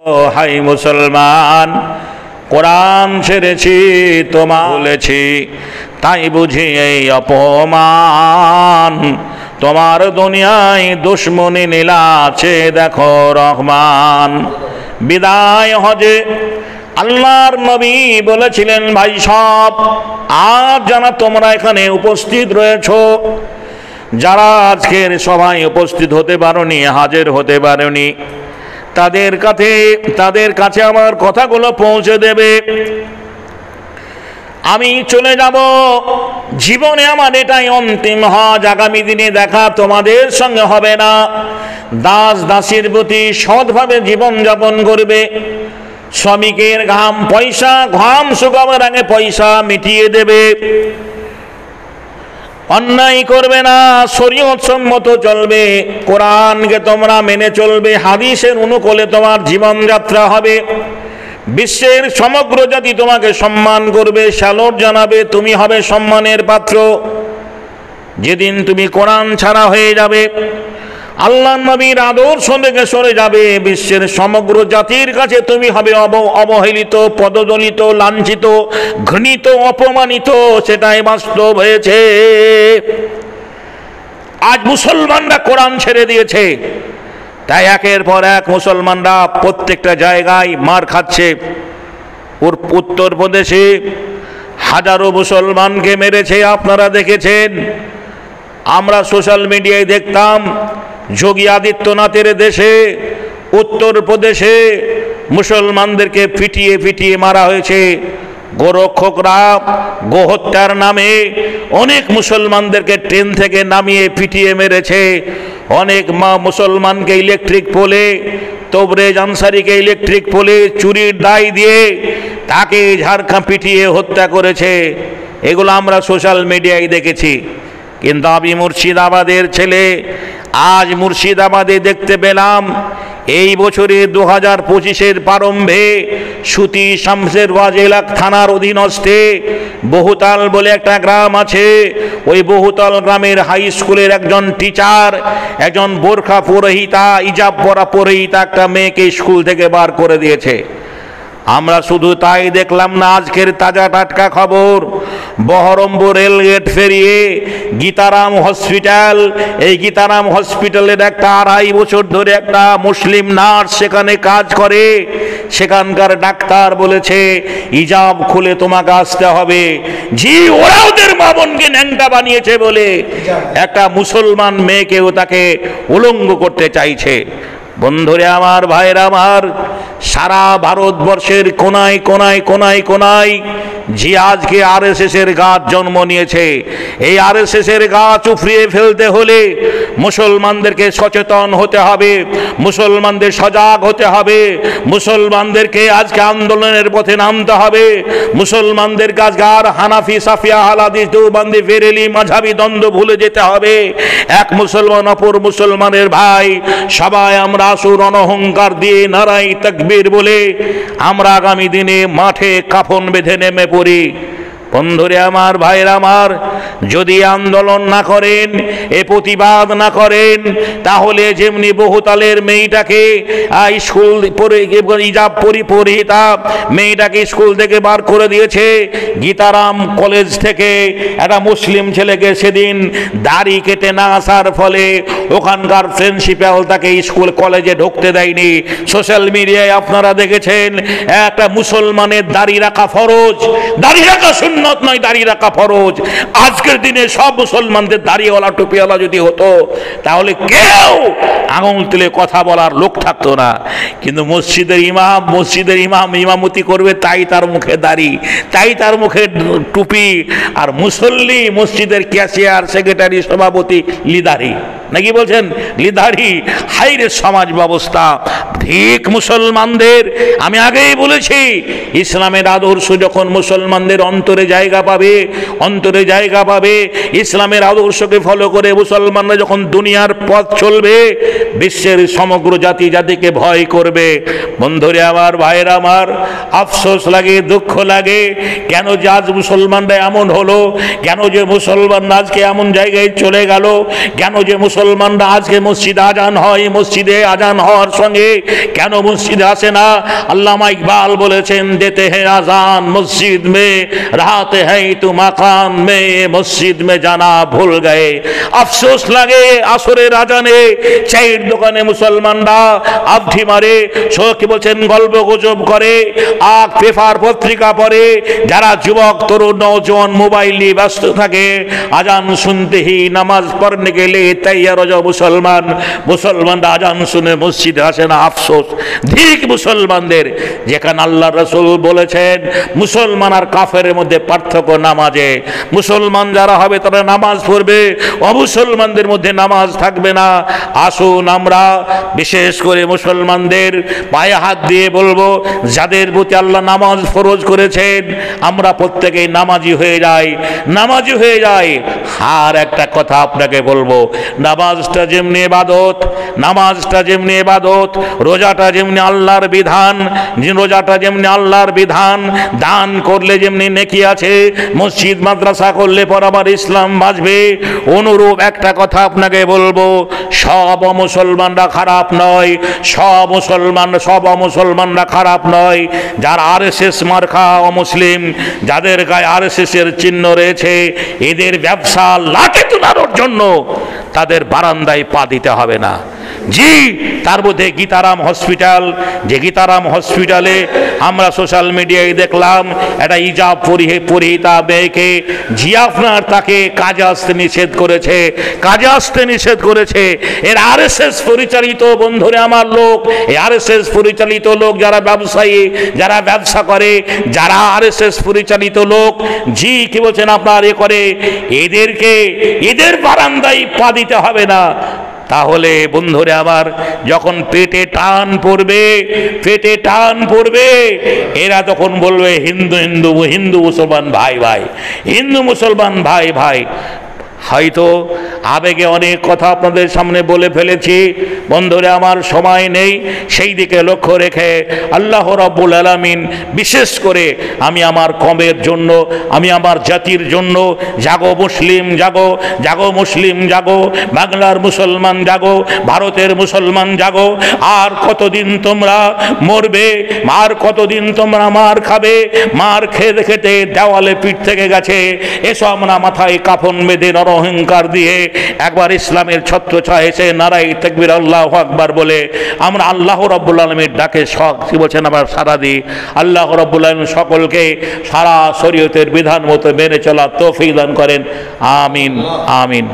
High মুসলমান, কোরআন ছেড়েছি তোমা বলেছি, তাই বুঝি এই অপমান। তোমার দুনিয়ায় দুশ্মনী নীলা আছে দেখো রহমান। বিদায় হজে আল্লাহর নবী বলেছিলেন, ভাই সব আজ যারা তোমরা এখানে উপস্থিত রয়েছ, যারা আজকের সভায় উপস্থিত হতে পারোনি, হাজির হতে পারোনি, তাদের কাছে আমার কথাগুলো পৌঁছে দেবে। আমি চলে যাব, জীবনে আমার এটাই অন্তিম হজ। আগামী দিনে দেখা তোমাদের সঙ্গে হবে না। দাস দাসীর প্রতি সৎভাবে জীবন যাপন করবে। শ্রমিকের ঘাম শুকাবার আগে পয়সা মিটিয়ে দেবে। অন্যায় করবে না, শরীয়ত সম্মত চলবে, কোরআনকে তোমরা মেনে চলবে, হাদিসের অনুকূলে তোমার জীবনযাত্রা হবে। বিশ্বের সমগ্র জাতি তোমাকে সম্মান করবে, সালুট জানাবে, তুমি হবে সম্মানের পাত্র। যেদিন তুমি কোরআন ছাড়া হয়ে যাবে, আল্লাহ নবীর আদর্শ থেকে সরে যাবে, বিশ্বের সমগ্র জাতির কাছে তুমি হবে অবহেলিত, পদদলিত, লাঞ্ছিত, ঘৃণিত, অপমানিত। সেটাই বাস্তব হয়েছে। আজ মুসলমানরা কোরআন ছেড়ে দিয়েছে, তাই একের পর এক মুসলমানরা প্রত্যেকটা জায়গায় মার খাচ্ছে। উত্তরপ্রদেশে হাজারো মুসলমানকে মেরেছে, আপনারা দেখেছেন। আমরা সোশ্যাল মিডিয়ায় দেখতাম, যোগী আদিত্যনাথের দেশে উত্তরপ্রদেশে মুসলমানদেরকে পিটিয়ে পিটিয়ে মারা হয়েছে। গোরক্ষকরা গোহত্যার নামে অনেক মুসলমানদেরকে ট্রেন থেকে নামিয়ে পিটিয়ে মেরেছে। অনেক মুসলমানকে ইলেকট্রিক পোলে, তবরেজ আনসারিকে ইলেকট্রিক পোলে চুরির দায় দিয়ে তাকে পিটিয়ে হত্যা করেছে। এগুলো আমরা সোশ্যাল মিডিয়ায় দেখেছি। কিন্তু আমি মুর্শিদাবাদের ছেলে, আজ মুর্শিদাবাদে দেখতে পেলাম এই বছরে 2025-এর প্রারম্ভে সুতি শামসেরগঞ্জ থানার অধীনস্থে বহুতাল বলে একটা গ্রাম আছে। ওই বহুতাল গ্রামের হাই স্কুলের একজন টিচার, একজন বোরখা পুরোহিতা, ইজাব পরা পুরোহিতা একটা মেয়েকে স্কুল থেকে বার করে দিয়েছে। আমরা শুধু তাই দেখলাম না, আজকের তাজা টাটকা খবর, বহরমপুর রেলগেট ফেরিয়ে গীতারাম হসপিটাল, এই গীতারাম হসপিটালের একটা 2.5 বছর ধরে একটা মুসলিম নার্স সেখানে কাজ করে। সেখানকার ডাক্তার বলেছে হিজাব খুলে তোমাকে আসতে হবে। জি, ওরা ওদের মা বোনকে ন্যাংটা বানিয়েছে বলে একটা মুসলমান মেয়েকেও তাকে উলঙ্গ করতে চাইছে। বন্ধুরে আমার, ভাইরা আমার, সারা ভারতবর্ষের কোনায় কোনায় কোনায় কোনায় যে আজকে আরএসএস এর গাছ জন্ম নিয়েছে, এই আরএসএস এর গাছ উফরিয়ে ফেলতে হলে মুসলমানদেরকে সচেতন হতে হবে, মুসলমানদের সজাগ হতে হবে, মুসলমানদেরকে আজকে আন্দোলনের পথে নামতে হবে। মুসলমানদের আজকে আর হানাফি, সাফিয়া, হালাদি, দেওবন্দি, বেরেলি মাঝাবি দ্বন্দ্ব ভুলে যেতে হবে। এক মুসলমান অপর মুসলমানের ভাই। সবাই আমরা আসুন অনহংকার দিয়ে নারাই তাকবীর বলে আমরা আগামী দিনে মাঠে কাফন বেঁধে নেমে পড়ি। বন্ধুরে আমার, ভাইরা আমার, যদি আন্দোলন না করেন, এ প্রতিবাদ না করেন, তাহলে যেমনি বহুতালের মেয়েটাকে স্কুল ইজাব পরিহিতা মেয়েটাকে স্কুল থেকে বার করে দিয়েছে, গীতারাম কলেজ থেকে একটা মুসলিম ছেলেকে সেদিন দাড়ি কেটে না আসার ফলে ওখানকার প্রিন্সিপাল তাকে স্কুল কলেজে ঢুকতে দেয়নি। সোশ্যাল মিডিয়ায় আপনারা দেখেছেন, একটা মুসলমানের দাড়ি রাখা ফরজ, দাড়ি রাখা সুন্নাত নয়, দাড়ি রাখা ফরজ। আজকের দিনে সব মুসলমানদের দাড়িওয়ালা টুপিওয়ালা যদি হতো, তাহলে কেউ আঙুল তুলে কথা বলার লোক থাকতো না। কিন্তু মসজিদের ইমাম ইমামতি করবে, তাই তার মুখে দাড়ি, তাই তার মুখে টুপি। আর মুসল্লি, মসজিদের ক্যাশিয়ার, সেক্রেটারি, সভাপতি লিদারি, নাকি বলছেন লিদারি। হাইরে সমাজ ব্যবস্থা! ঠিক মুসলমানদের, আমি আগেই বলেছি, ইসলামের আদর্শ যখন মুসলমানদের অন্তরে জায়গা পাবে, অন্তরে জায়গা পাবে। ইসলামের আদর্শকে ফলো করে মুসলমানরা যখন দুনিয়ার পথ চলবে, বিশ্বের সমগ্র জাতি জাতিকে ভয় করবে। বন্ধুরে আমার, ভাইরা আমার, আফসোস লাগে, দুঃখ লাগে, কেন যে আজ মুসলমানরা এমন হলো, কেন যে মুসলমানরা আজকে এমন জায়গায় চলে গেল, কেন যে মুসলমানরা আজকে মসজিদে আজান হয়, মসজিদে আজান হওয়ার সঙ্গে কেন মসজিদে আসে না? আল্লামা ইকবাল বলেছেন, দেতে হ্যাঁ আজান মসজিদ মে, রাতে হ্যাঁ তু মাকান মে, মসজিদ মে জানা ভুল গয়ে। আফসোস লাগে, আসরের আজানে চায়ের দোকানে মুসলমানরা আবঠি মারে, কি বলছেন, গল্প গুজব করে, পেপার পত্রিকা পড়ে। যারা যুবক তরুণ নওজোয়ান মোবাইল নিয়ে ব্যস্ত থাকে, আজান শুনতে হি নামাজ পড়নে গেলে তৈয়ার মুসলমানরা আজান শুনে মসজিদে আসে না। আফসোস, ধিক মুসলমানদের। যেখানে আল্লাহ রাসূল বলেছেন মুসলমান আর কাফেরের মধ্যে পার্থক্য নামাজে। মুসলমান যারা হবে তারা নামাজ পড়বে, অমুসলমানদের মধ্যে নামাজ থাকবে না। আসুন আমরা বিশেষ করে মুসলমানদের পায়ে হাত দিয়ে বলবো, যাদের প্রতি আল্লাহ নামাজ ফরজ করেছেন আমরা প্রত্যেকেই নামাজি হয়ে যাই, নামাজি হয়ে যাই। আর একটা কথা আপনাকে বলবো, নামাজটা যেমনি ইবাদত, নামাজটা যেমনি ইবাদত, রোজাটা যেমনি আল্লাহর বিধান, রোজাটা যেমনি আল্লাহর বিধান, দান করলে যেমনি নেকি আছে, মসজিদ মাদ্রাসা করলে পর আবার ইসলাম বাঁচবে, অনুরূপ একটা কথা আপনাকে বলবো, সব মুসলমানরা খারাপ নয়, সব মুসলমানরা খারাপ নয়। যারা আরএসএস মার্কা অমুসলিম, যাদের গায়ে আরএসএস এর চিহ্ন রয়েছে, এদের ব্যবসা লাটে তোলার জন্য তাদের বারান্দায় পা দিতে হবে না। জি, তার মধ্যে গীতারাম হসপিটাল, যে গীতারাম হসপিটালে আমরা সোশ্যাল মিডিয়ায় দেখলাম একটা ইজাব পরিহিতা মেয়েকে জিয়াফনার তাকে কাজে আসতে নিষেধ করেছে, কাজে আসতে নিষেধ করেছে। এর আরএসএস পরিচালিত, বন্ধুরে আমার, লোক, এই আরএসএস পরিচালিত লোক যারা ব্যবসায়ী, যারা ব্যবসা করে, যারা আরএসএস পরিচালিত লোক, জি কি বলছেন আপনার, এ করে, এদেরকে এদের বারান্দায় পা দিতে হবে না। তাহলে বন্ধুরে আমার, যখন পেটে টান পড়বে, পেটে টান পড়বে, এরা তখন বলবে হিন্দু মুসলমান ভাই ভাই, হিন্দু মুসলমান ভাই ভাই। হয়তো আবেগে অনেক কথা আপনাদের সামনে বলে ফেলেছি, বন্ধুরে আমার, সময় নেই। সেই দিকে লক্ষ্য রেখে আল্লাহ রাব্বুল আলামিন বিশেষ করে আমি আমার কমের জন্য, আমি আমার জাতির জন্য, জাগো মুসলিম জাগো, জাগো মুসলিম জাগো, বাংলার মুসলমান জাগো, ভারতের মুসলমান জাগো। আর কতদিন তোমরা মরবে, আর কতদিন তোমরা মার খাবে, মার খেতে খেতে দেওয়ালে পিঠ থেকে গেছে। এসো আমরা মাথায় কাফন বেঁধে অহংকার দিয়ে একবার ইসলামের ছত্রছায়া এসে নারায়ে তাকবীর আল্লাহু আকবার বলে আমরা আল্লাহ রাব্বুল আলামিনের ডাকে কি বলছেন আবার সাড়া দিই। আল্লাহ রাব্বুল আলামিন সকলকে সারা শরীয়তের বিধান মতো মেনে চলার তৌফিক দান করেন। আমিন আমিন।